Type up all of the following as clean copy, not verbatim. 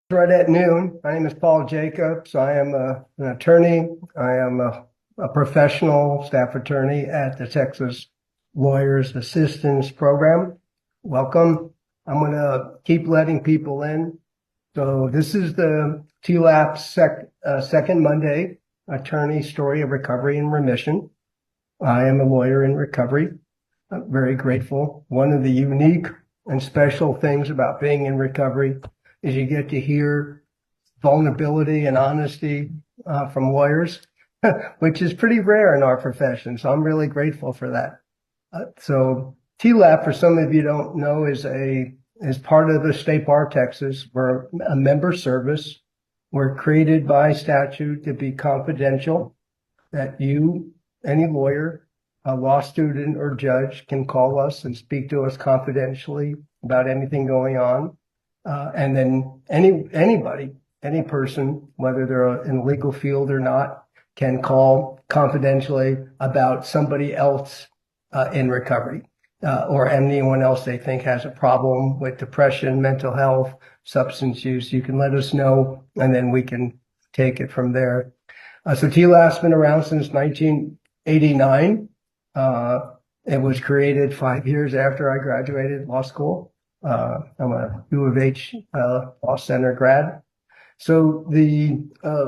Right at noon. My name is Paul Jacobs. I am an attorney. I am a professional staff attorney at the Texas Lawyers Assistance Program. Welcome. I'm going to keep letting people in. So this is the TLAP second Monday attorney story of recovery and remission. I am a lawyer in recovery. I'm very grateful. One of the unique and special things about being in recovery is you get to hear vulnerability and honesty from lawyers, which is pretty rare in our profession. So I'm really grateful for that. So TLAP, for some of you don't know, is part of the State Bar of Texas. We're a member service. We're created by statute to be confidential, that you, any lawyer, a law student or judge, can call us and speak to us confidentially about anything going on. And then anybody, any person, whether they're in the legal field or not, can call confidentially about somebody else in recovery or anyone else they think has a problem with depression, mental health, substance use. You can let us know, and then we can take it from there. So TLAP's been around since 1989. It was created 5 years after I graduated law school. I'm a U of H Law Center grad. So the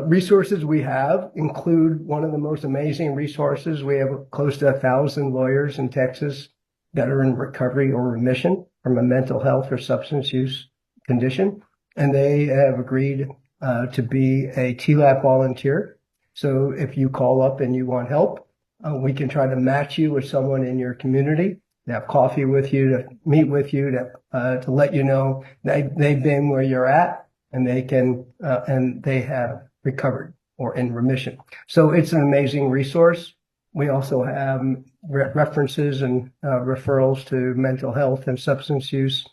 resources we have include one of the most amazing resources. We have close to 1,000 lawyers in Texas that are in recovery or remission from a mental health or substance use condition. And they have agreed to be a TLAP volunteer. So if you call up and you want help, we can try to match you with someone in your community to have coffee with you, to meet with you, to let you know they've been where you're at, and they can and they have recovered or in remission. So it's an amazing resource. We also have references and referrals to mental health and substance use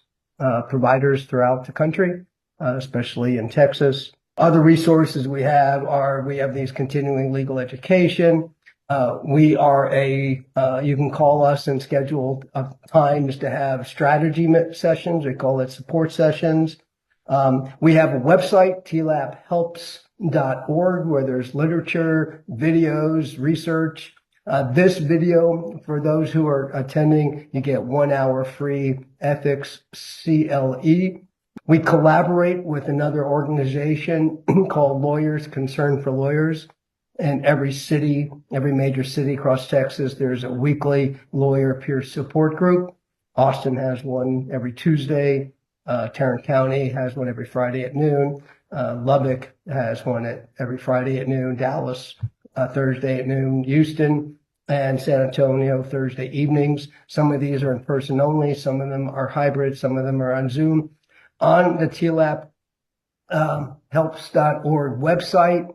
providers throughout the country, especially in Texas. Other resources we have these continuing legal education. You can call us and schedule times to have strategy sessions. We call it support sessions. We have a website, tlaphelps.org, where there's literature, videos, research. This video, for those who are attending, you get 1 hour free ethics CLE. We collaborate with another organization called Lawyers Concern for Lawyers. In every major city across Texas, there's a weekly lawyer peer support group. Austin has one every Tuesday. Tarrant County has one every Friday at noon. Lubbock has one every Friday at noon. Dallas, Thursday at noon. Houston and San Antonio, Thursday evenings. Some of these are in person only. Some of them are hybrid. Some of them are on Zoom. On the TLAP helps.org website,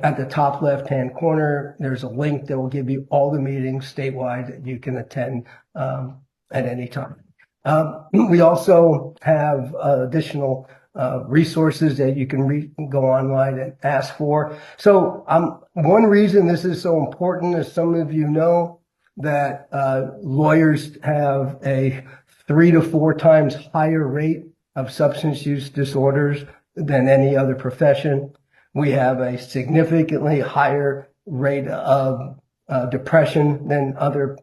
at the top left-hand corner, there's a link that will give you all the meetings statewide that you can attend at any time. We also have additional resources that you can go online and ask for. So one reason this is so important, as some of you know, that lawyers have a 3 to 4 times higher rate of substance use disorders than any other profession. We have a significantly higher rate of depression than other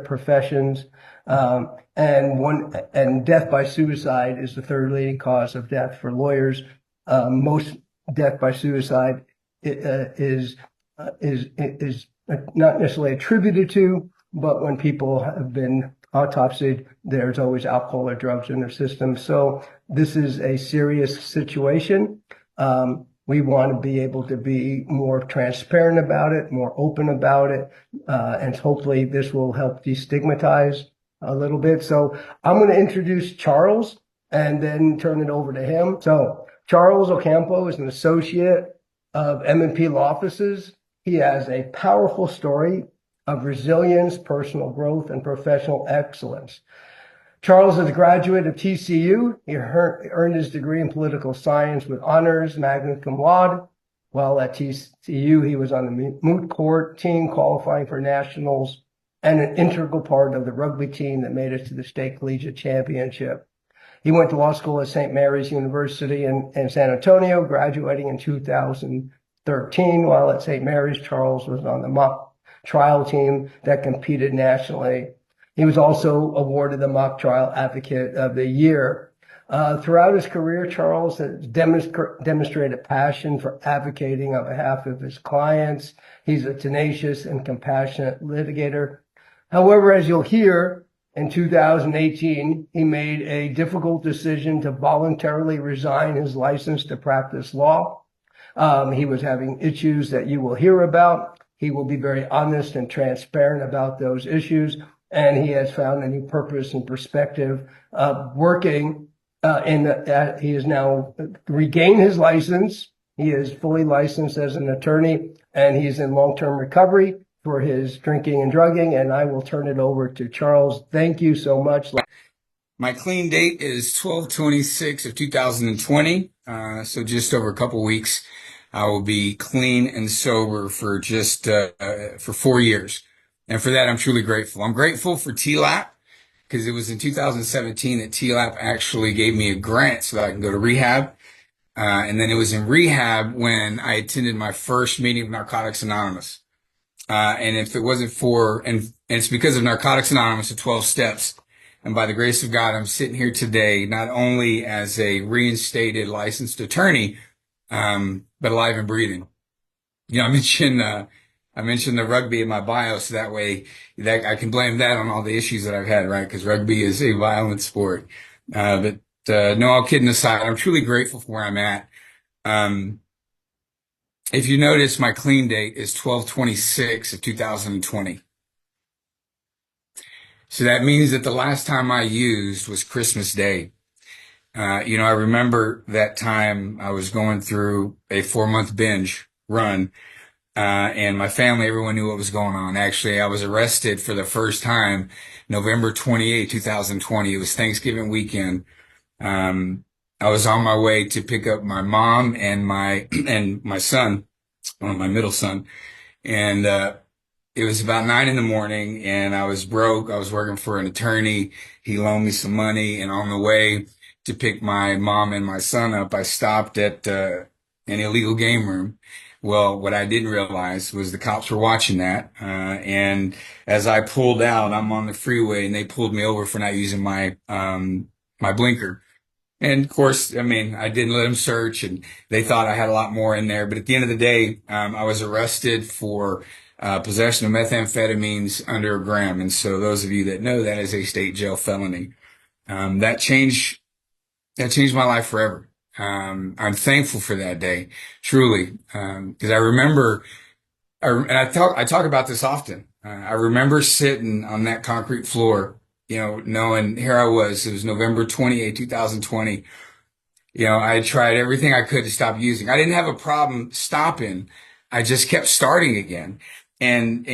professions, and death by suicide is the third leading cause of death for lawyers. Most death by suicide is not necessarily attributed to, but when people have been autopsied, there's always alcohol or drugs in their system. So this is a serious situation. We want to be able to be more transparent about it, more open about it, and hopefully this will help destigmatize a little bit. So I'm going to introduce Charles and then turn it over to him. So Charles Ocampo is an associate of M&P Law Offices. He has a powerful story of resilience, personal growth, and professional excellence. Charles is a graduate of TCU. He earned his degree in political science with honors, magna cum laude. While at TCU, he was on the moot court team qualifying for nationals and an integral part of the rugby team that made it to the state collegiate championship. He went to law school at St. Mary's University in San Antonio, graduating in 2013. While at St. Mary's, Charles was on the mock trial team that competed nationally. He was also awarded the Mock Trial Advocate of the Year. Throughout his career, Charles has demonstrated passion for advocating on behalf of his clients. He's a tenacious and compassionate litigator. However, as you'll hear, in 2018, he made a difficult decision to voluntarily resign his license to practice law. He was having issues that you will hear about. He will be very honest and transparent about those issues, and he has found a new purpose and perspective of working he has now regained his license. He is fully licensed as an attorney, and he's in long-term recovery for his drinking and drugging, and I will turn it over to Charles. Thank you so much. My clean date is 12/26 of 2020, so just over a couple weeks. I will be clean and sober for just for 4 years, and for that I'm truly grateful. I'm grateful for TLAP because it was in 2017 that TLAP actually gave me a grant so that I can go to rehab, and then it was in rehab when I attended my first meeting of Narcotics Anonymous. And if it wasn't for, and it's because of Narcotics Anonymous, the 12 steps. And by the grace of God, I'm sitting here today, not only as a reinstated licensed attorney, but alive and breathing. You know, I mentioned the rugby in my bio, so that way that I can blame that on all the issues that I've had, right? Because rugby is a violent sport. But no, all kidding aside, I'm truly grateful for where I'm at. If you notice, my clean date is 12/26 of 2020. So that means that the last time I used was Christmas Day. I remember that time I was going through a 4-month binge run, and my family, everyone knew what was going on. Actually, I was arrested for the first time November 28, 2020. It was Thanksgiving weekend. I was on my way to pick up my mom and my son, my middle son, and it was about 9 in the morning, and I was broke. I was working for an attorney. He loaned me some money, and on the way to pick my mom and my son up, I stopped at an illegal game room. Well, what I didn't realize was the cops were watching that, and as I pulled out, I'm on the freeway, and they pulled me over for not using my blinker. And of course, I mean, I didn't let them search, and they thought I had a lot more in there. But at the end of the day, I was arrested for possession of methamphetamines under a gram. And so those of you that know, that is a state jail felony. That changed my life forever. I'm thankful for that day, truly, because I remember, and I talk about this often. I remember sitting on that concrete floor, knowing here I was, it was November 28, 2020. I had tried everything I could to stop using. I didn't have a problem stopping. I just kept starting again. And,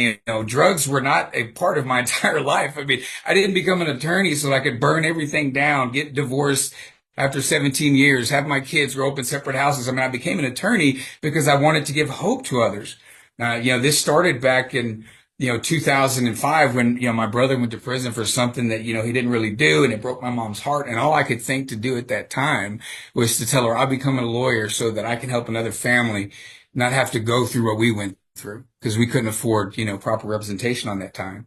drugs were not a part of my entire life. I mean, I didn't become an attorney so that I could burn everything down, get divorced after 17 years, have my kids grow up in separate houses. I mean, I became an attorney because I wanted to give hope to others. This started back in 2005 when, my brother went to prison for something that, he didn't really do, and it broke my mom's heart. And all I could think to do at that time was to tell her I'll become a lawyer so that I can help another family not have to go through what we went through, because we couldn't afford, proper representation on that time.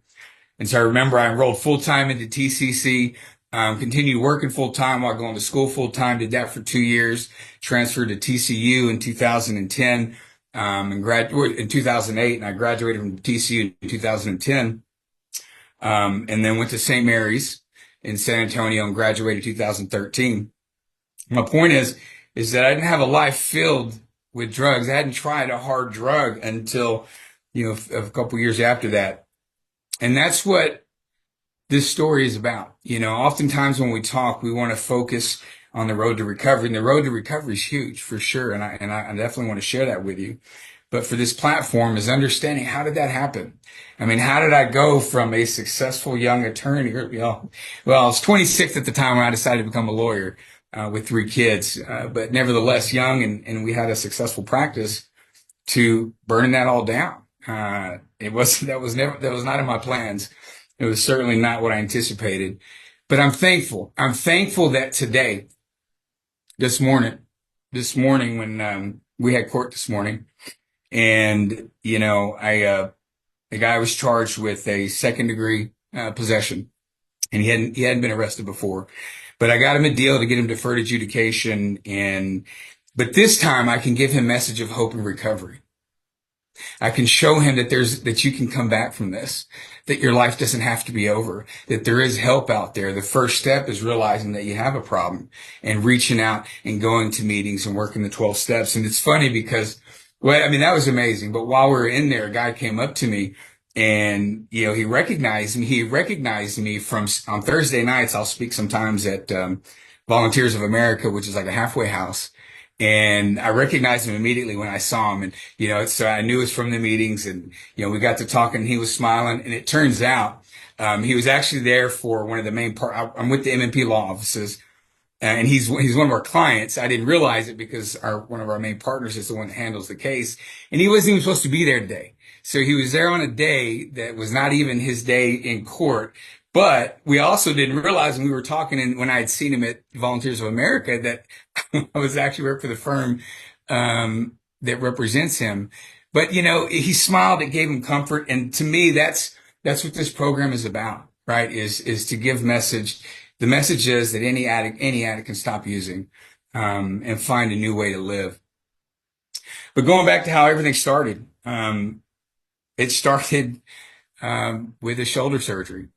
And so I remember I enrolled full time into TCC, continued working full time while going to school full time, did that for 2 years, transferred to TCU in 2010. And graduated in 2008, and I graduated from TCU in 2010. And then went to St. Mary's in San Antonio and graduated in 2013. My point is that I didn't have a life filled with drugs. I hadn't tried a hard drug until, a couple years after that. And that's what this story is about. Oftentimes when we talk, we want to focus on the road to recovery, and the road to recovery is huge for sure. And I definitely want to share that with you. But for this platform is understanding, how did that happen? I mean, how did I go from a successful young attorney? Well, I was 26 at the time when I decided to become a lawyer, with 3 kids, but nevertheless young, and we had a successful practice, to burning that all down. That was not in my plans. It was certainly not what I anticipated. But I'm thankful. I'm thankful that today, this morning, when we had court this morning, and the guy was charged with a second degree possession, and he hadn't been arrested before, but I got him a deal to get him deferred adjudication, but this time I can give him message of hope and recovery. I can show him that you can come back from this, that your life doesn't have to be over, that there is help out there. The first step is realizing that you have a problem and reaching out and going to meetings and working the 12 steps. And it's funny because, well, I mean, that was amazing. But while we were in there, a guy came up to me and, he recognized me. He recognized me from on Thursday nights. I'll speak sometimes at, Volunteers of America, which is like a halfway house. And I recognized him immediately when I saw him. And, so I knew it was from the meetings, and, we got to talking and he was smiling. And it turns out, he was actually there for one of the main I'm with the MMP law offices, and he's one of our clients. I didn't realize it because one of our main partners is the one that handles the case, and he wasn't even supposed to be there today. So he was there on a day that was not even his day in court. But we also didn't realize when we were talking, and when I had seen him at Volunteers of America, that I was actually working for the firm that represents him. But he smiled. It gave him comfort, and to me, that's what this program is about, right? Is to give message. The message is that any addict can stop using and find a new way to live. But going back to how everything started, it started with a shoulder surgery.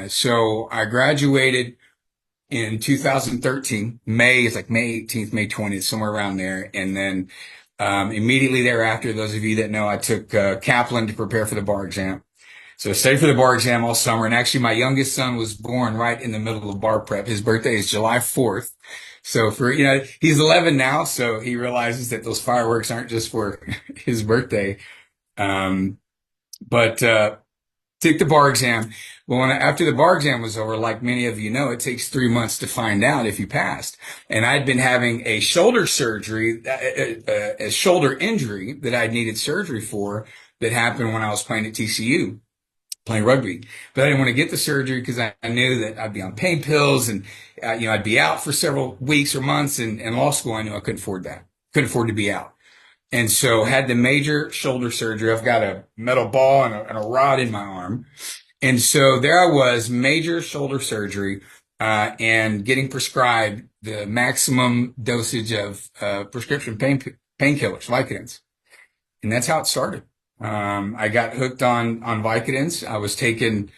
So I graduated in 2013, it's like May 18th, May 20th, somewhere around there. And then immediately thereafter, those of you that know, I took Kaplan to prepare for the bar exam. So I studied for the bar exam all summer. And actually, my youngest son was born right in the middle of bar prep. His birthday is July 4th. So he's 11 now. So he realizes that those fireworks aren't just for his birthday. But took the bar exam. Well, after the bar exam was over, like many of you know, it takes 3 months to find out if you passed. And I'd been having a shoulder surgery, a shoulder injury that I needed surgery for, that happened when I was playing at TCU, playing rugby. But I didn't want to get the surgery because I knew that I'd be on pain pills, and I'd be out for several weeks or months. And in law school, I knew I couldn't afford that. Couldn't afford to be out. And so had the major shoulder surgery. I've got a metal ball and a rod in my arm. And so there I was, major shoulder surgery, and getting prescribed the maximum dosage of prescription painkillers, Vicodins. And that's how it started. I got hooked on Vicodins. I was taking,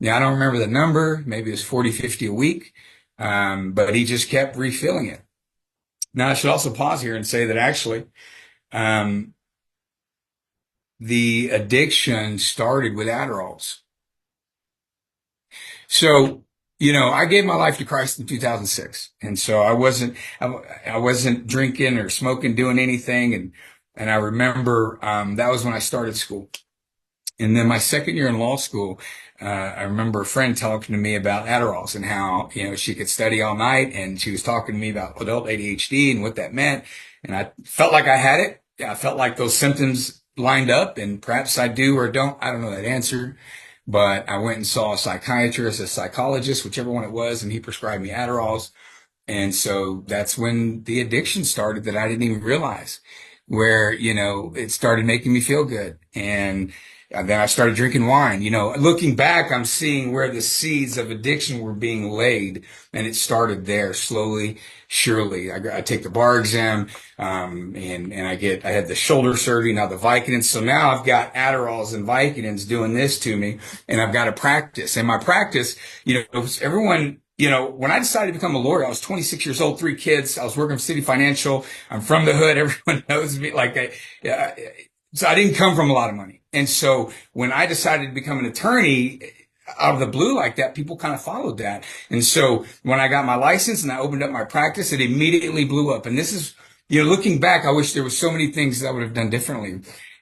I don't remember the number, maybe it was 40, 50 a week. But he just kept refilling it. Now I should also pause here and say that actually, the addiction started with Adderalls. So, I gave my life to Christ in 2006. And so I wasn't drinking or smoking, doing anything. And I remember, that was when I started school. And then my second year in law school, I remember a friend talking to me about Adderalls and how, she could study all night, and she was talking to me about adult ADHD and what that meant. And I felt like I had it. I felt like those symptoms lined up, and perhaps I do or don't. I don't know that answer. But I went and saw a psychiatrist, a psychologist, whichever one it was, and he prescribed me Adderalls. And so that's when the addiction started that I didn't even realize, where, it started making me feel good. And then I started drinking wine. Looking back, I'm seeing where the seeds of addiction were being laid, and it started there slowly, surely. I take the bar exam, and I had the shoulder surgery, now the Vicodins. So now I've got Adderalls and Vicodins doing this to me, and I've got to practice. And my practice, everyone, when I decided to become a lawyer, I was 26 years old, 3 kids. I was working for City Financial. I'm from the hood. Everyone knows me. So I didn't come from a lot of money. And so when I decided to become an attorney out of the blue like that, people kind of followed that. And so when I got my license and I opened up my practice, it immediately blew up. And this is, looking back, I wish there was so many things that I would have done differently.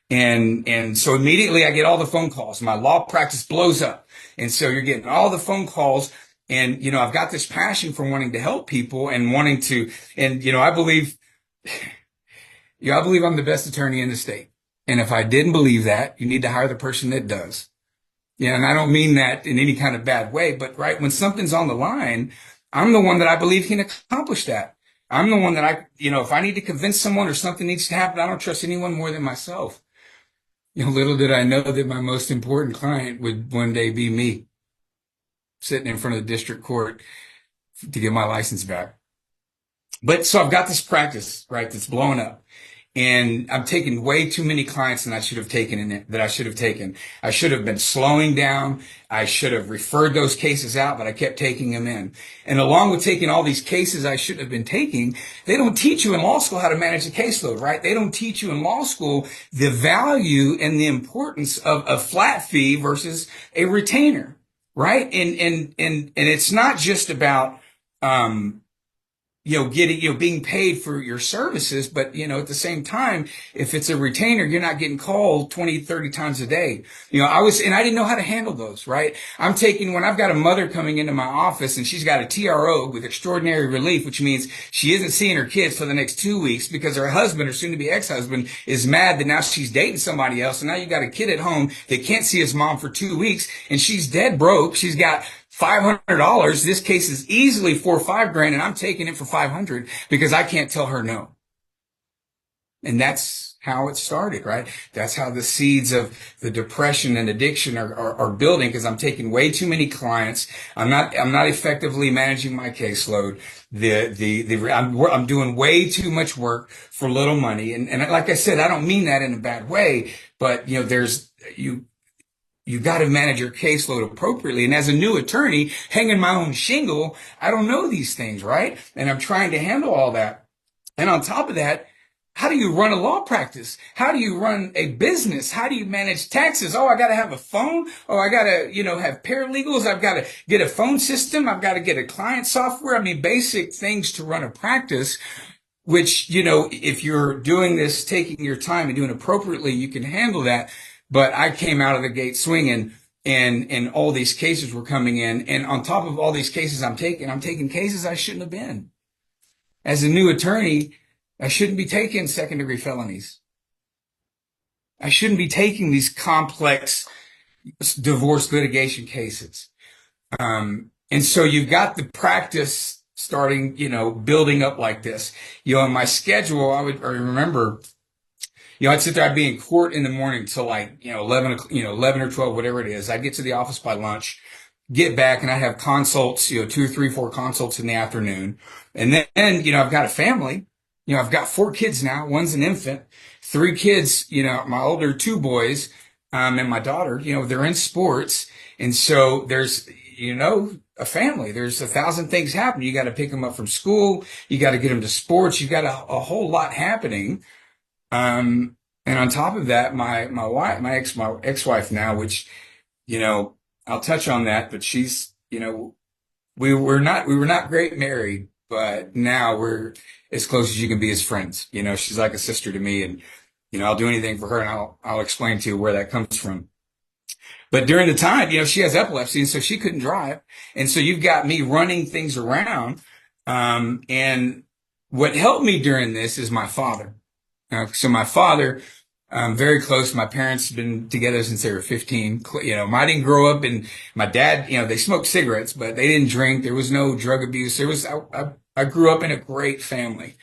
And so immediately I get all the phone calls. My law practice blows up. And so you're getting all the phone calls. And, I've got this passion for wanting to help people and wanting to, and, I believe I'm the best attorney in the state. And if I didn't believe that, you need to hire the person that does. Yeah, and I don't mean that in any kind of bad way, but right, when something's on the line, I'm the one that I believe can accomplish that. I'm the one that if I need to convince someone or something needs to happen, I don't trust anyone more than myself. Little did I know that my most important client would one day be me sitting in front of the district court to get my license back. But so I've got this practice, right, that's blowing up. And I'm taking way too many clients than I should have taken that I should have taken. I should have been slowing down. I should have referred those cases out, but I kept taking them in. And along with taking all these cases I shouldn't have been taking, they don't teach you in law school how to manage a caseload, right? They don't teach you in law school the value and the importance of a flat fee versus a retainer, right? And it's not just about, getting, being paid for your services. But, at the same time, if it's a retainer, you're not getting called 20, 30 times a day. And I didn't know how to handle those, right? When I've got a mother coming into my office and she's got a TRO with extraordinary relief, which means she isn't seeing her kids for the next 2 weeks because her husband or soon to be ex-husband is mad that now she's dating somebody else. And now you got a kid at home that can't see his mom for 2 weeks and she's dead broke. She's got $500. This case is easily $4 or $5 and I'm taking it for 500 because I can't tell her no. And that's how it started, right? That's how the seeds of the depression and addiction are building because I'm taking way too many clients. I'm not effectively managing my caseload. I'm doing way too much work for little money. And like I said, I don't mean that in a bad way, but you got to manage your caseload appropriately. And as a new attorney, hanging my own shingle, I don't know these things, right? And I'm trying to handle all that. And on top of that, how do you run a law practice? How do you run a business? How do you manage taxes? Oh, I got to have a phone. Oh, I got to, have paralegals. I've got to get a phone system. I've got to get a client software. I mean, basic things to run a practice, which, if you're doing this, taking your time and doing it appropriately, you can handle that. But I came out of the gate swinging and all these cases were coming in. And on top of all these cases I'm taking cases I shouldn't have been. As a new attorney, I shouldn't be taking second-degree felonies. I shouldn't be taking these complex divorce litigation cases. And so you've got the practice starting, building up like this. In my schedule, I remember, I'd sit there, I'd be in court in the morning till 11, 11 or 12, whatever it is. I'd get to the office by lunch, get back, and I'd have consults, 2 or 3, 4 consults in the afternoon. And then, I've got a family. I've got 4 kids now. One's an infant, 3 kids, my older 2 boys, and my daughter, they're in sports. And so there's, a family. There's 1,000 things happening. You got to pick them up from school. You got to get them to sports. You've got a whole lot happening. And on top of that, my ex-wife now, which, I'll touch on that, but she's, we were not great married, but now we're as close as you can be as friends. She's like a sister to me and, I'll do anything for her and I'll explain to you where that comes from. But during the time, she has epilepsy and so she couldn't drive. And so you've got me running things around. And what helped me during this is my father. So my father, very close. My parents have been together since they were 15. I didn't grow up and my dad, they smoked cigarettes, but they didn't drink. There was no drug abuse. I grew up in a great family.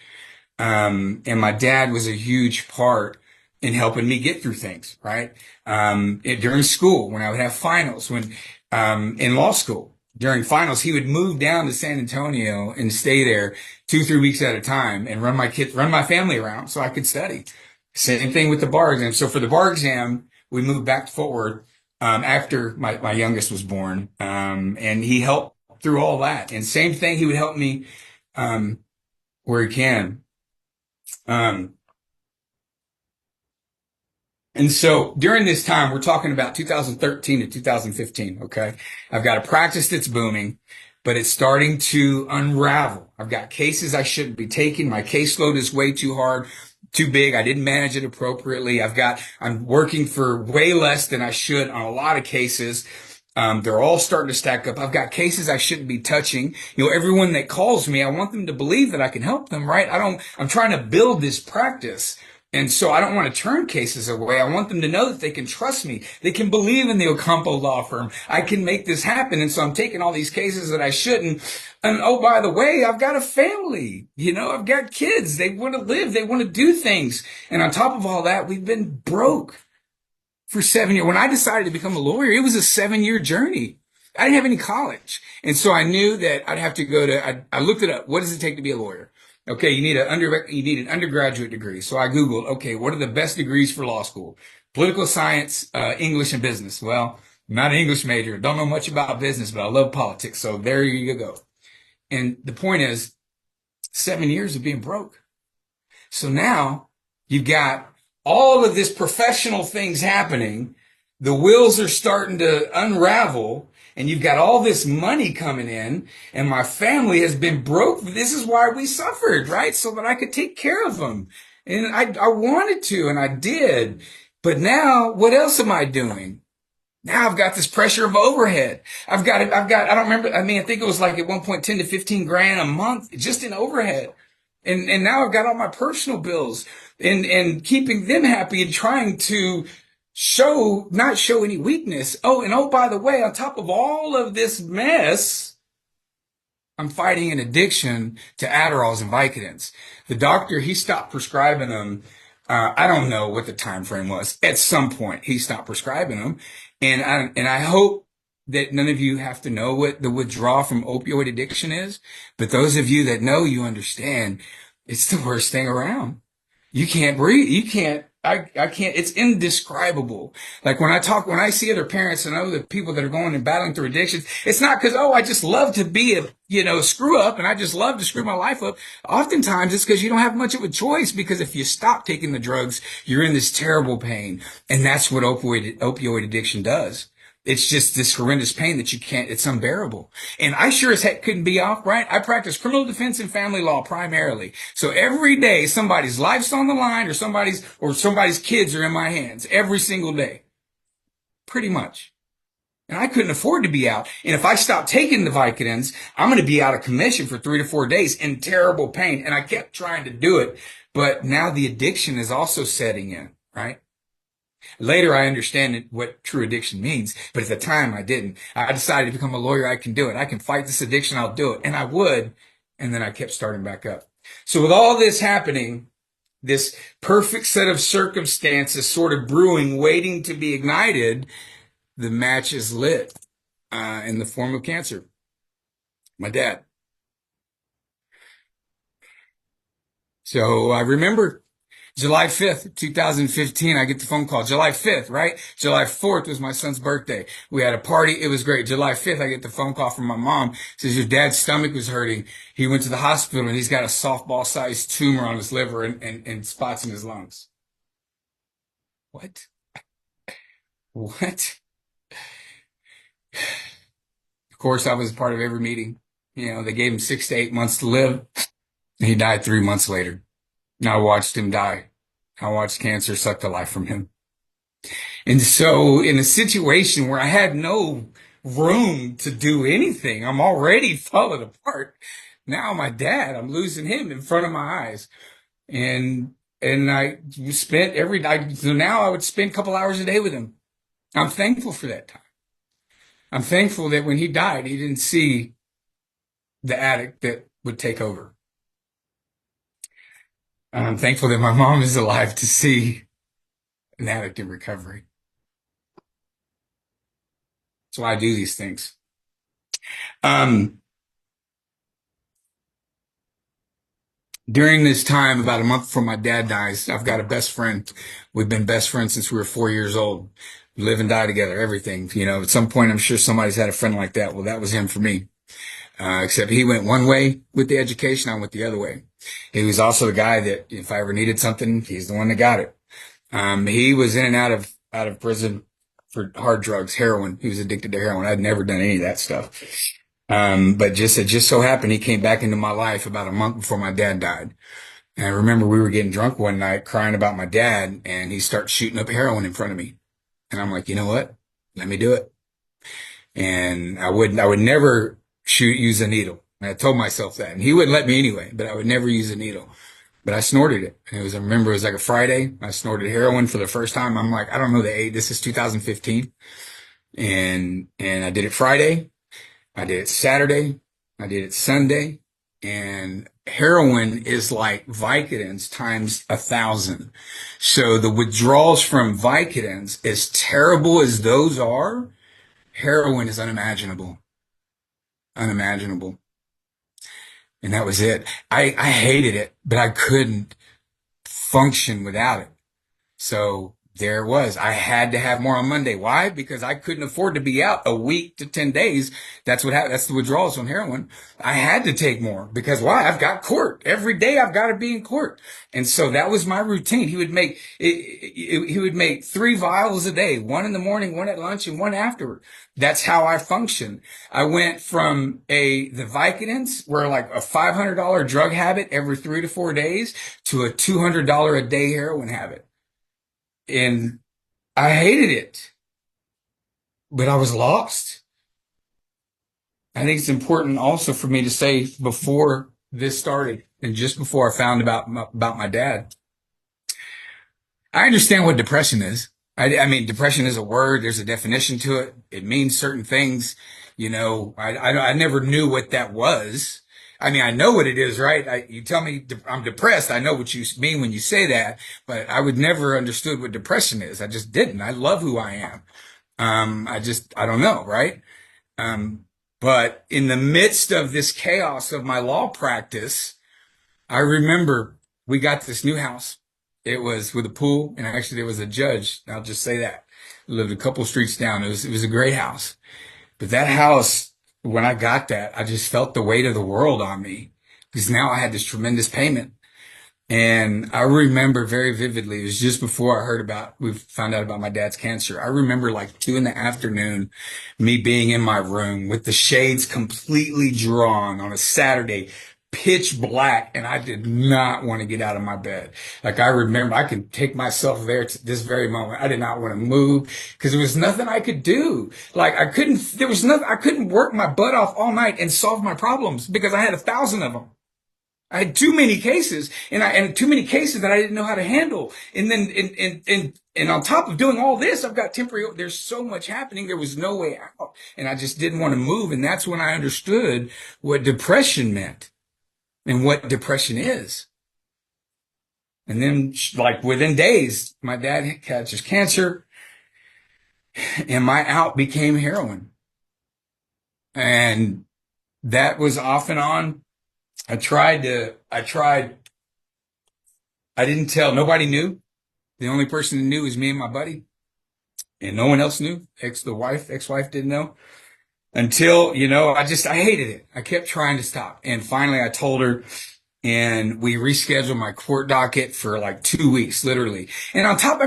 And my dad was a huge part in helping me get through things, right? During school, when I would have finals, in law school, during finals, he would move down to San Antonio and stay there 2, 3 weeks at a time and run my family around so I could study. Same thing with the bar exam. So for the bar exam, we moved back to Fort Worth, after my youngest was born. And he helped through all that. And same thing, he would help me, where he can. And so during this time, we're talking about 2013 to 2015. Okay. I've got a practice that's booming, but it's starting to unravel. I've got cases I shouldn't be taking. My caseload is way too hard, too big. I didn't manage it appropriately. I'm working for way less than I should on a lot of cases. They're all starting to stack up. I've got cases I shouldn't be touching. Everyone that calls me, I want them to believe that I can help them, right? I'm trying to build this practice. And so I don't want to turn cases away. I want them to know that they can trust me. They can believe in the Ocampo law firm. I can make this happen. And so I'm taking all these cases that I shouldn't. And oh, by the way, I've got a family. I've got kids. They want to live. They want to do things. And on top of all that, we've been broke for 7 years. When I decided to become a lawyer, it was a 7 year journey. I didn't have any college. And so I knew that I'd have to I looked it up. What does it take to be a lawyer? Okay, you need an undergraduate degree. So I Googled, okay, what are the best degrees for law school? Political science, English and business. Well, I'm not an English major. Don't know much about business, but I love politics. So there you go. And the point is 7 years of being broke. So now you've got all of this professional things happening. The wheels are starting to unravel and you've got all this money coming in and my family has been broke. This is why we suffered, right? So that I could take care of them. And I wanted to, and I did. But now what else am I doing? Now I've got this pressure of overhead. I don't remember. I mean, I think it was like at one point 10 to 15 grand a month just in overhead. And now I've got all my personal bills and keeping them happy and trying to not show any weakness. Oh, by the way, on top of all of this mess, I'm fighting an addiction to Adderalls and Vicodins. The doctor, he stopped prescribing them. I don't know what the time frame was. At some point, he stopped prescribing them. And I hope that none of you have to know what the withdrawal from opioid addiction is. But those of you that know, you understand it's the worst thing around. You can't breathe. I can't, it's indescribable. Like when I see other parents and other people that are going and battling through addictions, it's not because, I just love to be a screw up and I just love to screw my life up. Oftentimes it's because you don't have much of a choice because if you stop taking the drugs, you're in this terrible pain. And that's what opioid addiction does. It's just this horrendous pain that it's unbearable. And I sure as heck couldn't be off, right? I practice criminal defense and family law primarily. So every day somebody's life's on the line or somebody's kids are in my hands every single day. Pretty much. And I couldn't afford to be out. And if I stop taking the Vicodins, I'm going to be out of commission for 3 to 4 days in terrible pain. And I kept trying to do it. But now the addiction is also setting in, right? Later, I understand what true addiction means, but at the time I didn't. I decided to become a lawyer. I can do it. I can fight this addiction. I'll do it. And I would. And then I kept starting back up. So with all this happening, this perfect set of circumstances sort of brewing, waiting to be ignited, the match is lit in the form of cancer. My dad. So I remember July 5th, 2015, I get the phone call. July 5th, right? July 4th was my son's birthday. We had a party. It was great. July 5th, I get the phone call from my mom. Says, your dad's stomach was hurting. He went to the hospital and he's got a softball-sized tumor on his liver and spots in his lungs. What? What? Of course, I was part of every meeting. They gave him 6 to 8 months to live. He died 3 months later. And I watched him die. I watched cancer suck the life from him. And so in a situation where I had no room to do anything, I'm already falling apart. Now my dad, I'm losing him in front of my eyes. And I spent every night. So now I would spend a couple hours a day with him. I'm thankful for that time. I'm thankful that when he died, he didn't see the addict that would take over. And I'm thankful that my mom is alive to see an addict in recovery. That's why I do these things. During this time, about a month before my dad dies, I've got a best friend. We've been best friends since we were 4 years old. We live and die together, everything. At some point, I'm sure somebody's had a friend like that. Well, that was him for me. Except he went one way with the education, I went the other way. He was also the guy that if I ever needed something, he's the one that got it. He was in and out of prison for hard drugs, heroin. He was addicted to heroin. I'd never done any of that stuff. But it just so happened he came back into my life about a month before my dad died. And I remember we were getting drunk one night crying about my dad and he starts shooting up heroin in front of me. And I'm like, you know what? Let me do it. And I would never use a needle. And I told myself that. And he wouldn't let me anyway, but I would never use a needle. but I snorted it. I remember it was like a Friday. I snorted heroin for the first time. I'm like, I don't know the age. This is 2015. And I did it Friday. I did it Saturday. I did it Sunday. And heroin is like Vicodins times 1,000. So the withdrawals from Vicodins, as terrible as those are, heroin is unimaginable, unimaginable. And that was it. I hated it, but I couldn't function without it. So there it was. I had to have more on Monday. Why? Because I couldn't afford to be out a week to 10 days. That's what happened. That's the withdrawals on heroin. I had to take more because why? I've got court. Every day I've got to be in court. And so that was my routine. He would make 3 vials a day, one in the morning, one at lunch, and one afterward. That's how I function. I went from the Vicodins were like a $500 drug habit every 3 to 4 days to a $200 a day heroin habit. And I hated it, but I was lost. I think it's important also for me to say before this started and just before I found about my dad, I understand what depression is. I mean, depression is a word. There's a definition to it. It means certain things. I never knew what that was. I mean, I know what it is, right? You tell me I'm depressed. I know what you mean when you say that, but I would never understood what depression is. I just didn't. I love who I am. I don't know, right? Um, but in the midst of this chaos of my law practice, I remember we got this new house. It was with a pool, and actually there was a judge. I'll just say that. Lived a couple streets down. It was a great house. But that house, when I got that, I just felt the weight of the world on me because now I had this tremendous payment. And I remember very vividly, it was just before we found out about my dad's cancer. I remember like 2 in the afternoon, me being in my room with the shades completely drawn on a Saturday, pitch black, and I did not want to get out of my bed. Like I remember, I can take myself there to this very moment. I did not want to move because there was nothing I could do. Like I couldn't work my butt off all night and solve my problems because I had 1,000 of them. I had too many cases and too many cases that I didn't know how to handle. And then, and on top of doing all this, I've got there's so much happening. There was no way out and I just didn't want to move. And that's when I understood what depression meant and what depression is. And then like within days, my dad catches cancer and my out became heroin. And that was off and on. I didn't tell, nobody knew. The only person who knew was me and my buddy. And no one else knew. Ex-wife didn't know. Until, I hated it. I kept trying to stop. And finally I told her and we rescheduled my court docket for like 2 weeks, literally. And on top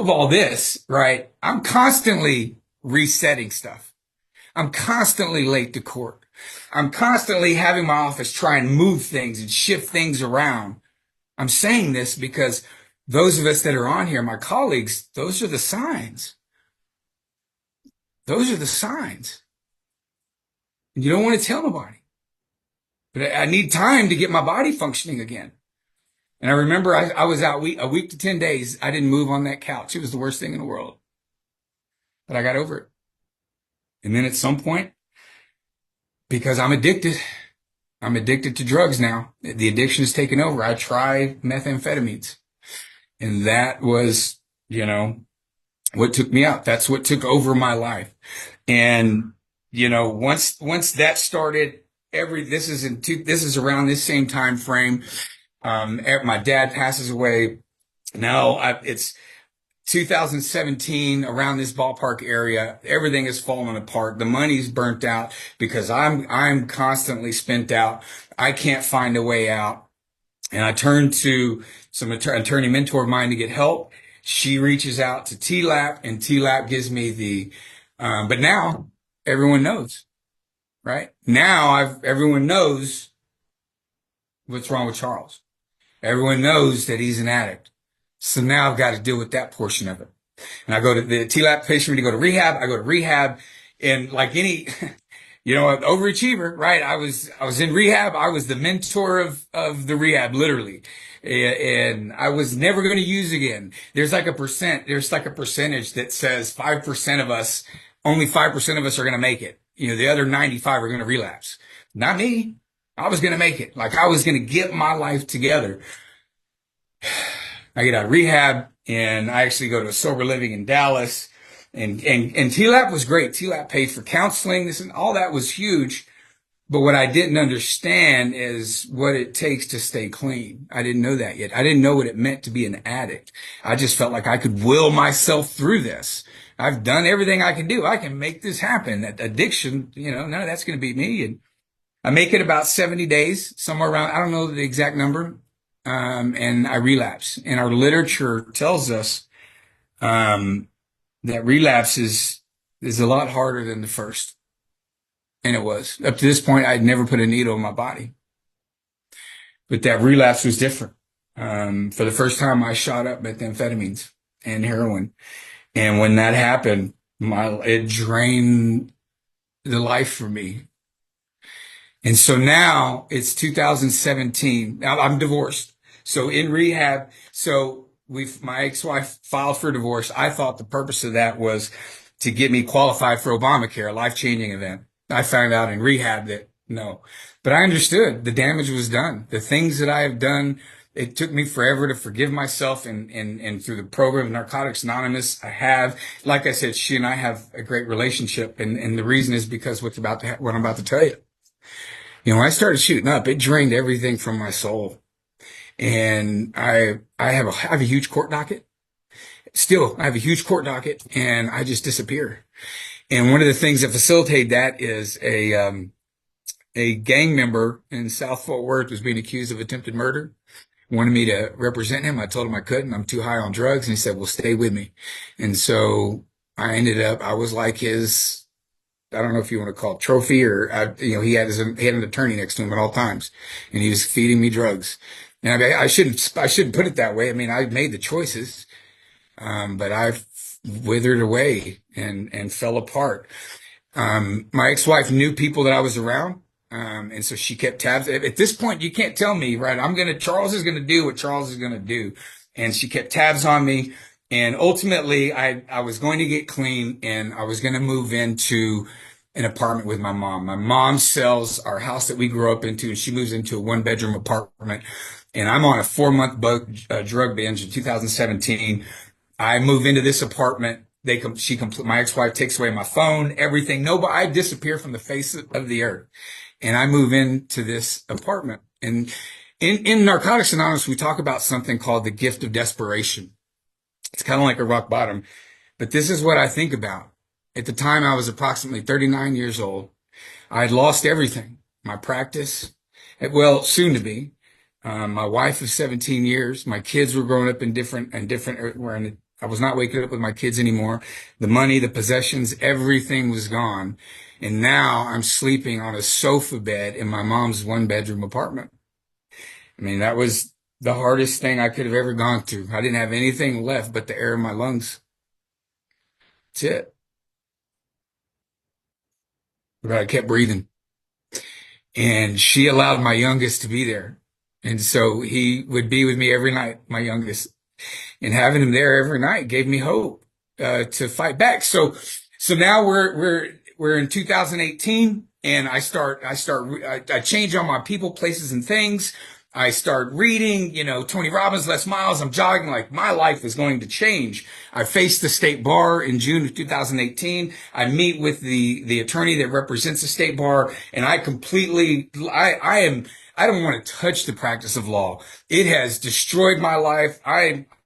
of all this, right, I'm constantly resetting stuff. I'm constantly late to court. I'm constantly having my office try and move things and shift things around. I'm saying this because those of us that are on here, my colleagues, those are the signs. Those are the signs. And you don't want to tell nobody. But I need time to get my body functioning again. And I remember I was out a week to 10 days. I didn't move on that couch. It was the worst thing in the world. But I got over it. And then at some point, because I'm addicted to drugs now. The addiction is taken over. I try methamphetamines. And that was, what took me out. That's what took over my life. And, once that started, this is around this same time frame. My dad passes away. Now it's 2017, around this ballpark area. Everything is falling apart. The money's burnt out because I'm constantly spent out. I can't find a way out. And I turn to some attorney mentor of mine to get help. She reaches out to TLAP and TLAP gives me but now everyone knows, right? Now everyone knows what's wrong with Charles. Everyone knows that he's an addict. So now I've got to deal with that portion of it. And I go to the TLAP patient to go to rehab. I go to rehab and like an overachiever, right? I was in rehab. I was the mentor of the rehab, literally. And I was never going to use again. There's like a percentage that says 5% of us, only 5% of us are going to make it. The other 95 are going to relapse. Not me. I was going to make it. Like I was going to get my life together. I get out of rehab and I actually go to a sober living in Dallas. And TLAP was great. TLAP paid for counseling. This and all that was huge. But what I didn't understand is what it takes to stay clean. I didn't know that yet. I didn't know what it meant to be an addict. I just felt like I could will myself through this. I've done everything I can do. I can make this happen. That addiction, none of that's going to beat me. And I make it about 70 days, somewhere around, I don't know the exact number. And I relapse. And our literature tells us, that relapse is a lot harder than the first. And it was. Up to this point, I'd never put a needle in my body. But that relapse was different. For the first time, I shot up methamphetamines and heroin. And when that happened, it drained the life from me. And so now it's 2017. Now I'm divorced. So in rehab, my ex-wife filed for divorce. I thought the purpose of that was to get me qualified for Obamacare, a life-changing event. I found out in rehab that no, but I understood the damage was done. The things that I have done, it took me forever to forgive myself and through the program of Narcotics Anonymous, like I said, she and I have a great relationship. And the reason is because what I'm about to tell you. When I started shooting up, it drained everything from my soul. And I have a huge court docket. Still, I have a huge court docket and I just disappear. And one of the things that facilitated that is a gang member in South Fort Worth was being accused of attempted murder. Wanted me to represent him. I told him I couldn't. I'm too high on drugs. And he said, well, stay with me. And so I was like his, I don't know if you want to call it trophy or, he had an attorney next to him at all times and he was feeding me drugs. And I shouldn't put it that way. I mean, I made the choices, but I've withered away and fell apart. My ex-wife knew people that I was around. And so she kept tabs. At this point, you can't tell me, right? Charles is going to do what Charles is going to do. And she kept tabs on me. And ultimately, I was going to get clean and I was going to move into an apartment with my mom. My mom sells our house that we grew up into and she moves into a 1-bedroom apartment. And I'm on a 4-month drug binge in 2017. I move into this apartment. My ex-wife takes away my phone, everything. I disappear from the face of the earth. And I move into this apartment. And in Narcotics Anonymous, we talk about something called the gift of desperation. It's kind of like a rock bottom. But this is what I think about. At the time, I was approximately 39 years old. I had lost everything. My practice, soon to be. My wife of 17 years. My kids were growing up I was not waking up with my kids anymore. The money, the possessions, everything was gone. And now I'm sleeping on a sofa bed in my mom's 1-bedroom apartment. I mean, that was the hardest thing I could have ever gone through. I didn't have anything left but the air in my lungs. That's it. But I kept breathing. And she allowed my youngest to be there. And so he would be with me every night, my youngest. And having him there every night gave me hope to fight back. So now we're in 2018, and I change all my people, places, and things. I start reading, Tony Robbins, Les Miles. I'm jogging like my life is going to change. I faced the state bar in June of 2018. I meet with the attorney that represents the state bar, and I don't want to touch the practice of law. It has destroyed my life.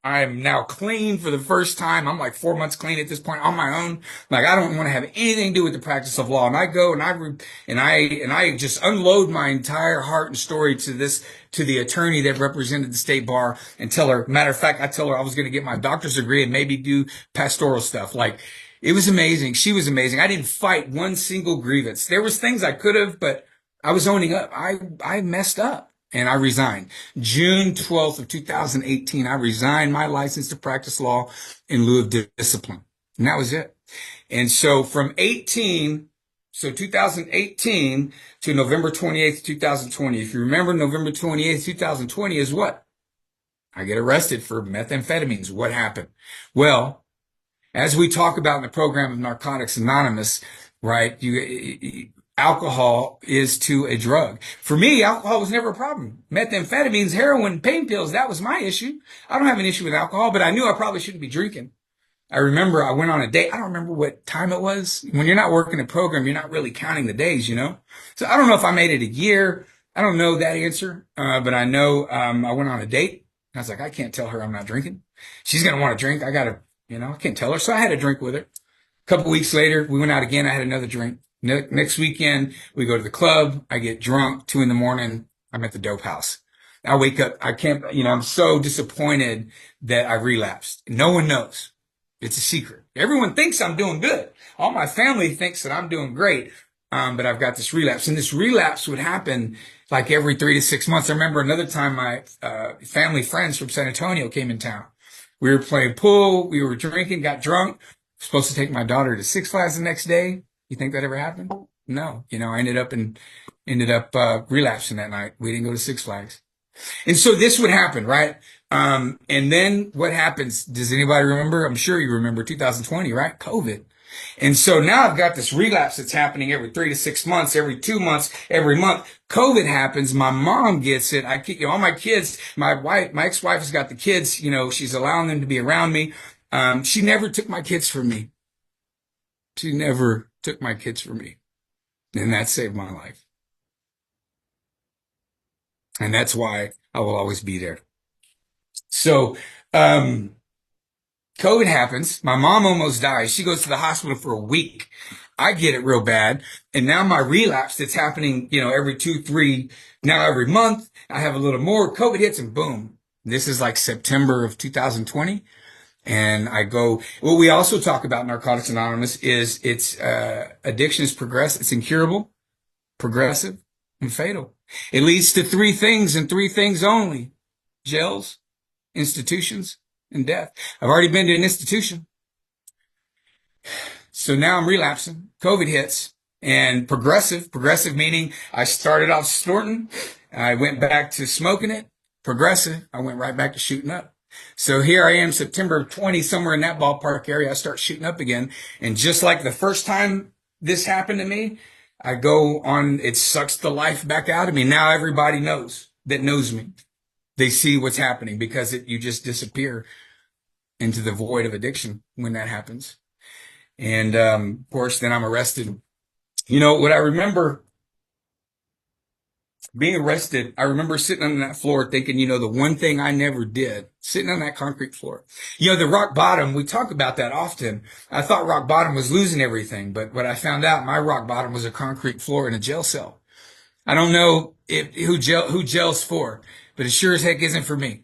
I'm now clean for the first time. I'm like 4 months clean at this point on my own. Like I don't want to have anything to do with the practice of law. And I go and I just unload my entire heart and story to the attorney that represented the state bar and tell her, matter of fact, I tell her I was going to get my doctor's degree and maybe do pastoral stuff. Like it was amazing. She was amazing. I didn't fight one single grievance. There was things I could have, but I was owning up. I messed up. And I resigned. June 12th of 2018, I resigned my license to practice law in lieu of discipline. And that was it. And so from 18 So 2018 to November 28th, 2020. If you remember, November 28th, 2020 is what? I get arrested for methamphetamines. What happened? Well, as we talk about in the program of Narcotics Anonymous, right? Alcohol is to a drug. For me, alcohol was never a problem. Methamphetamines, heroin, pain pills, that was my issue. I don't have an issue with alcohol, but I knew I probably shouldn't be drinking. I remember I went on a date. I don't remember what time it was. When you're not working a program, you're not really counting the days, you know? So I don't know if I made it a year. I don't know that answer. But I know, I went on a date. I was like, I can't tell her I'm not drinking. She's going to want to drink. I can't tell her. So I had a drink with her. A couple weeks later, we went out again. I had another drink. Next weekend, we go to the club. I get drunk, 2 a.m. I'm at the dope house. I wake up. I'm so disappointed that I relapsed. No one knows. It's a secret. Everyone thinks I'm doing good. All my family thinks that I'm doing great. But I've got this relapse, and this relapse would happen like every 3 to 6 months. I remember another time my, family friends from San Antonio came in town. We were playing pool. We were drinking, got drunk. Supposed to take my daughter to Six Flags the next day. You think that ever happened? No. I ended up relapsing that night. We didn't go to Six Flags. And so this would happen, right? And then what happens? Does anybody remember? I'm sure you remember 2020, right? COVID. And so now I've got this relapse that's happening every 3 to 6 months, every 2 months, every month. COVID happens. My mom gets it. All my kids, my ex-wife has got the kids, she's allowing them to be around me. She never took my kids from me. She never took my kids from me. And that saved my life. And that's why I will always be there. So, COVID happens. My mom almost dies. She goes to the hospital for a week. I get it real bad. And now my relapse that's happening, every 2, 3, now every month, I have a little more. COVID hits and boom. This is like September of 2020. And I go, what we also talk about in Narcotics Anonymous is addiction is it's incurable, progressive, and fatal. It leads to 3 things and 3 things only: jails, institutions, and death. I've already been to an institution. So now I'm relapsing. COVID hits, and progressive meaning I started off snorting. I went back to smoking it. Progressive, I went right back to shooting up. So here I am, September of 20, somewhere in that ballpark area, I start shooting up again. And just like the first time this happened to me, I go on, it sucks the life back out of me. Now everybody knows me. They see what's happening because you just disappear into the void of addiction when that happens. And, of course, then I'm arrested. What I remember being arrested, I remember sitting on that floor thinking, the one thing I never did, sitting on that concrete floor. The rock bottom, we talk about that often. I thought rock bottom was losing everything, but what I found out, my rock bottom was a concrete floor in a jail cell. I don't know who jail's for, but it sure as heck isn't for me.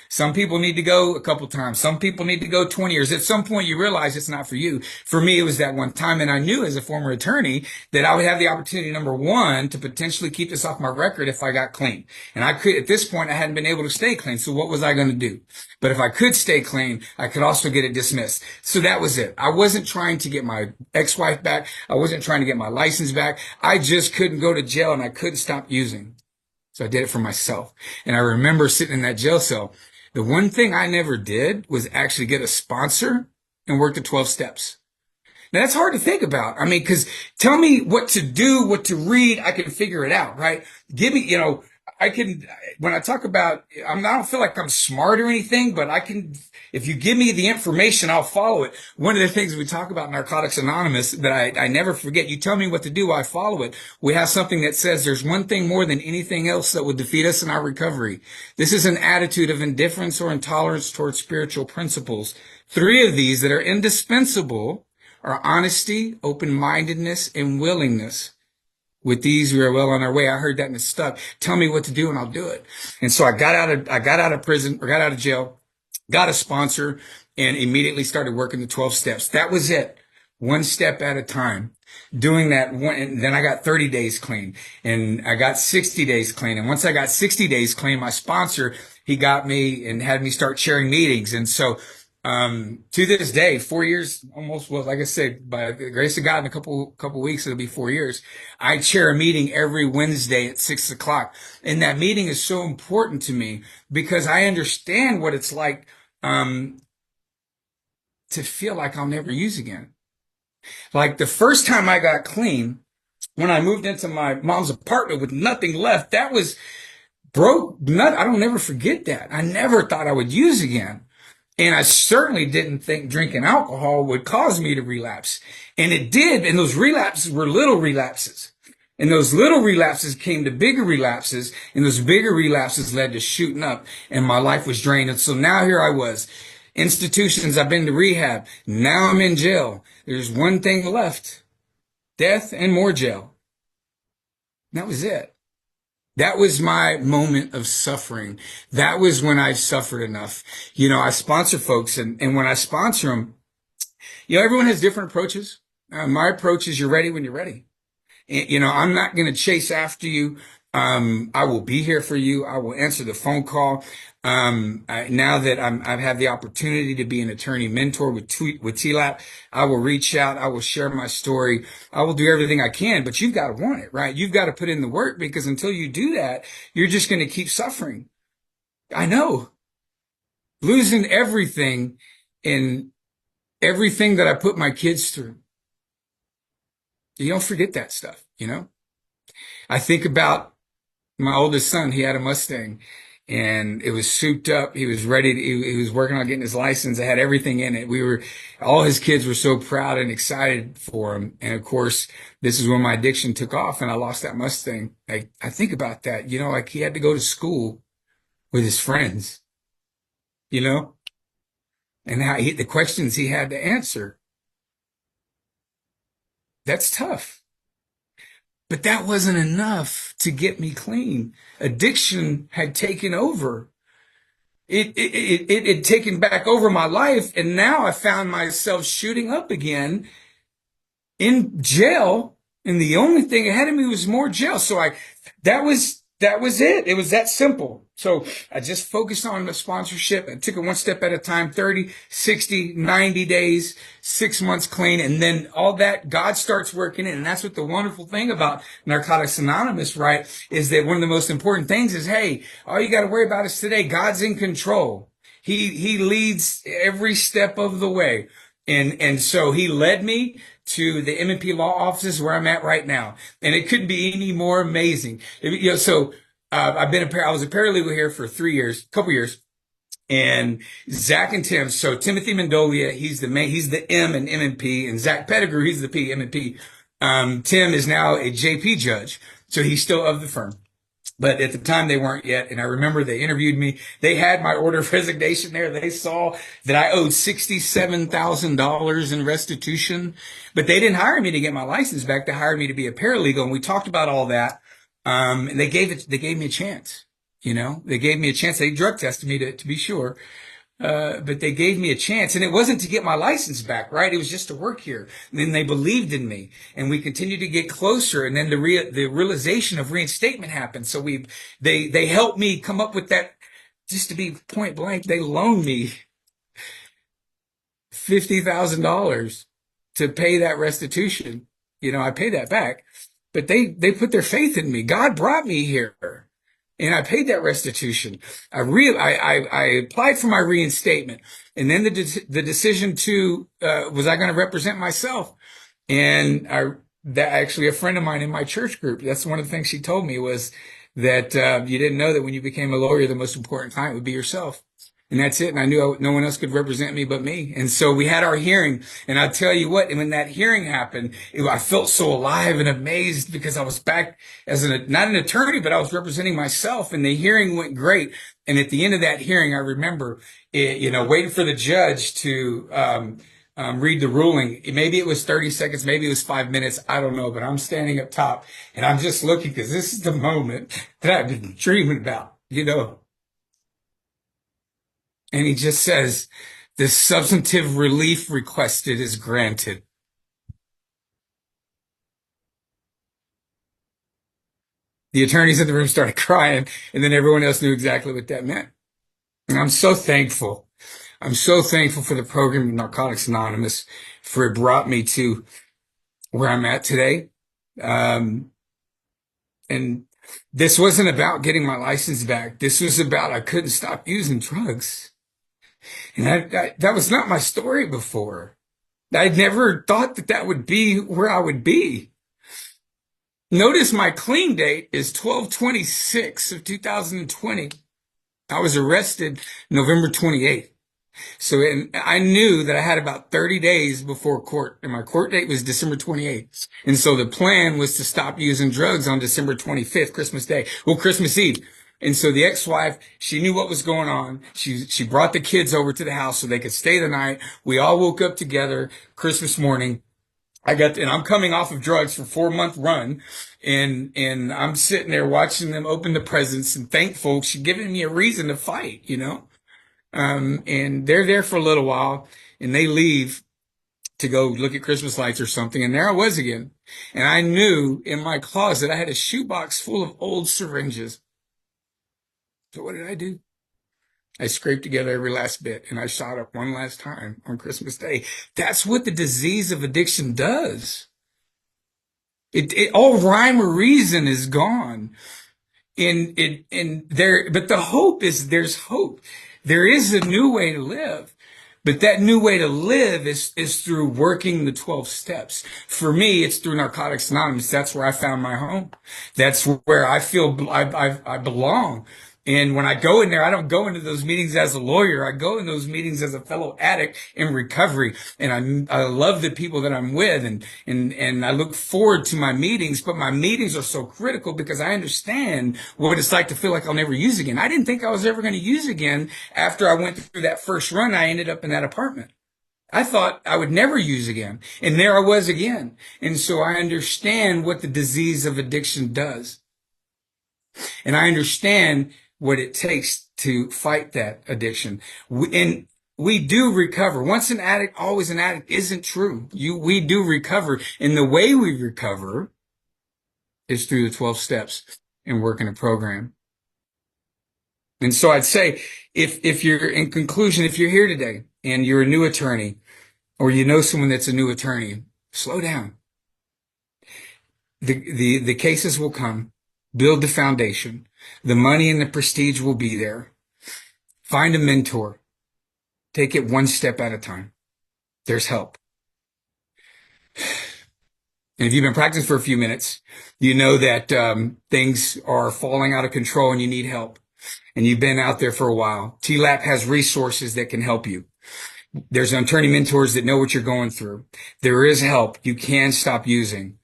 Some people need to go a couple times. Some people need to go 20 years. At some point, you realize it's not for you. For me, it was that one time. And I knew as a former attorney that I would have the opportunity, number one, to potentially keep this off my record if I got clean. And I could, at this point, I hadn't been able to stay clean. So what was I going to do? But if I could stay clean, I could also get it dismissed. So that was it. I wasn't trying to get my ex-wife back. I wasn't trying to get my license back. I just couldn't go to jail and I couldn't stop using. So I did it for myself. And I remember sitting in that jail cell. The one thing I never did was actually get a sponsor and work the 12 steps. Now that's hard to think about. I mean, cause tell me what to do, what to read. I can figure it out, right? Give me, when I talk about, I don't feel like I'm smart or anything, but if you give me the information, I'll follow it. One of the things we talk about in Narcotics Anonymous that I never forget, you tell me what to do, I follow it. We have something that says there's one thing more than anything else that would defeat us in our recovery. This is an attitude of indifference or intolerance towards spiritual principles. 3 of these that are indispensable are honesty, open-mindedness, and willingness. With these, we are well on our way. I heard that and it stuck. Tell me what to do and I'll do it. And so I got out of jail, got a sponsor, and immediately started working the 12 steps. That was it. One step at a time. Doing that one, and then I got 30 days clean and I got 60 days clean. And once I got 60 days clean, my sponsor, he got me and had me start sharing meetings. And so To this day, 4 years almost, well, like I said, by the grace of God, in a couple weeks, it'll be 4 years. I chair a meeting every Wednesday at 6 o'clock. And that meeting is so important to me because I understand what it's like, um, to feel like I'll never use again. Like the first time I got clean, when I moved into my mom's apartment with nothing left, that was broke. I don't never forget that. I never thought I would use again. And I certainly didn't think drinking alcohol would cause me to relapse. And it did. And those relapses were little relapses. And those little relapses came to bigger relapses. And those bigger relapses led to shooting up. And my life was drained. And so now here I was. Institutions, I've been to rehab. Now I'm in jail. There's one thing left. Death and more jail. That was it. That was my moment of suffering. That was when I suffered enough. I sponsor folks and when I sponsor them, everyone has different approaches. My approach is you're ready when you're ready. I'm not going to chase after you. I will be here for you. I will answer the phone call. Now that I've had the opportunity to be an attorney mentor with TLAP, I will reach out. I will share my story. I will do everything I can, but you've got to want it, right? You've got to put in the work because until you do that, you're just going to keep suffering. I know losing everything and everything that I put my kids through. You don't forget that stuff. I think about my oldest son. He had a Mustang and it was souped up. He was ready he was working on getting his license. It had everything in it. All his kids were so proud and excited for him. And of course, this is when my addiction took off and I lost that Mustang. I think about that, like he had to go to school with his friends, you know, and the questions he had to answer. That's tough. But that wasn't enough to get me clean. Addiction had taken over. It had taken back over my life. And now I found myself shooting up again in jail. And the only thing ahead of me was more jail. So that was it. It was that simple. So I just focused on the sponsorship and took it one step at a time, 30, 60, 90 days, 6 months clean. And then all that God starts working in. And that's what the wonderful thing about Narcotics Anonymous, right? Is that one of the most important things is, hey, all you got to worry about is today. God's in control. He leads every step of the way. And so he led me to the M&P law offices where I'm at right now. And it couldn't be any more amazing. I was a paralegal here for 3 years, couple years. And Zach and Tim, so Timothy Mendolia, he's the M in M&P, and Zach Pettigrew, he's the P, M&P. Tim is now a JP judge, so he's still of the firm. But at the time they weren't yet. And I remember they interviewed me. They had my order of resignation there. They saw that I owed $67,000 in restitution, but they didn't hire me to get my license back. They hired me to be a paralegal. And we talked about all that. And they gave me a chance. They gave me a chance. They drug tested me to be sure. But they gave me a chance, and it wasn't to get my license back, right? It was just to work here. And then they believed in me, and we continued to get closer. And then the realization of reinstatement happened. So they helped me come up with that. Just to be point blank, they loaned me $50,000 to pay that restitution. I paid that back, but they put their faith in me. God brought me here. And I paid that restitution. I applied for my reinstatement, and then the decision was I going to represent myself? And that actually a friend of mine in my church group. That's one of the things she told me was that you didn't know that when you became a lawyer, the most important client would be yourself. And that's it. And I knew no one else could represent me but me. And so we had our hearing. And I'll tell you what, and when that hearing happened, I felt so alive and amazed because I was back as not an attorney, but I was representing myself. And the hearing went great. And at the end of that hearing, I remember, waiting for the judge to read the ruling. Maybe it was 30 seconds. Maybe it was 5 minutes. I don't know. But I'm standing up top and I'm just looking because this is the moment that I've been dreaming about. And he just says, the substantive relief requested is granted. The attorneys in the room started crying, and then everyone else knew exactly what that meant. And I'm so thankful. I'm so thankful for the program of Narcotics Anonymous, for it brought me to where I'm at today. Um, and this wasn't about getting my license back. This was about I couldn't stop using drugs. And that was not my story before. I'd never thought that that would be where I would be. Notice my clean date is 12/26 of 2020. I was arrested November 28th. So I knew that I had about 30 days before court, and my court date was December 28th. And so the plan was to stop using drugs on December 25th, Christmas Day. Well, Christmas Eve. And so the ex-wife, she knew what was going on. She brought the kids over to the house so they could stay the night. We all woke up together Christmas morning. And I'm coming off of drugs for 4-month run, and I'm sitting there watching them open the presents and thankful she's giving me a reason to fight, you know? And they're there for a little while and they leave to go look at Christmas lights or something. And there I was again. And I knew in my closet, I had a shoebox full of old syringes. So what did I do? I scraped together every last bit and I shot up one last time on Christmas Day. That's what the disease of addiction does. All rhyme or reason is gone. But the hope is there's hope. There is a new way to live. But that new way to live is through working the 12 steps. For me, it's through Narcotics Anonymous. That's where I found my home. That's where I feel I belong. And when I go in there, I don't go into those meetings as a lawyer. I go in those meetings as a fellow addict in recovery. And I love the people that I'm with and I look forward to my meetings, but my meetings are so critical because I understand what it's like to feel like I'll never use again. I didn't think I was ever going to use again after I went through that first run. I ended up in that apartment. I thought I would never use again. And there I was again. And so I understand what the disease of addiction does. And I understand what it takes to fight that addiction. And we do recover. Once an addict, always an addict isn't true. We do recover. And the way we recover is through the 12 steps and working a program. And so I'd say, if you're in conclusion, if you're here today and you're a new attorney or you know someone that's a new attorney, slow down. The cases will come. Build the foundation. The money and the prestige will be there. Find a mentor. Take it one step at a time. There's help. And if you've been practicing for a few minutes, you know that things are falling out of control and you need help. And you've been out there for a while. TLAP has resources that can help you. There's attorney mentors that know what you're going through. There is help. You can stop using.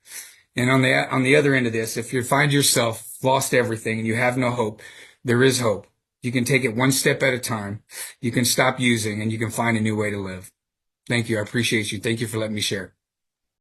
And on the other end of this, if you find yourself lost everything and you have no hope, there is hope. You can take it one step at a time. You can stop using and you can find a new way to live. Thank you. I appreciate you. Thank you for letting me share.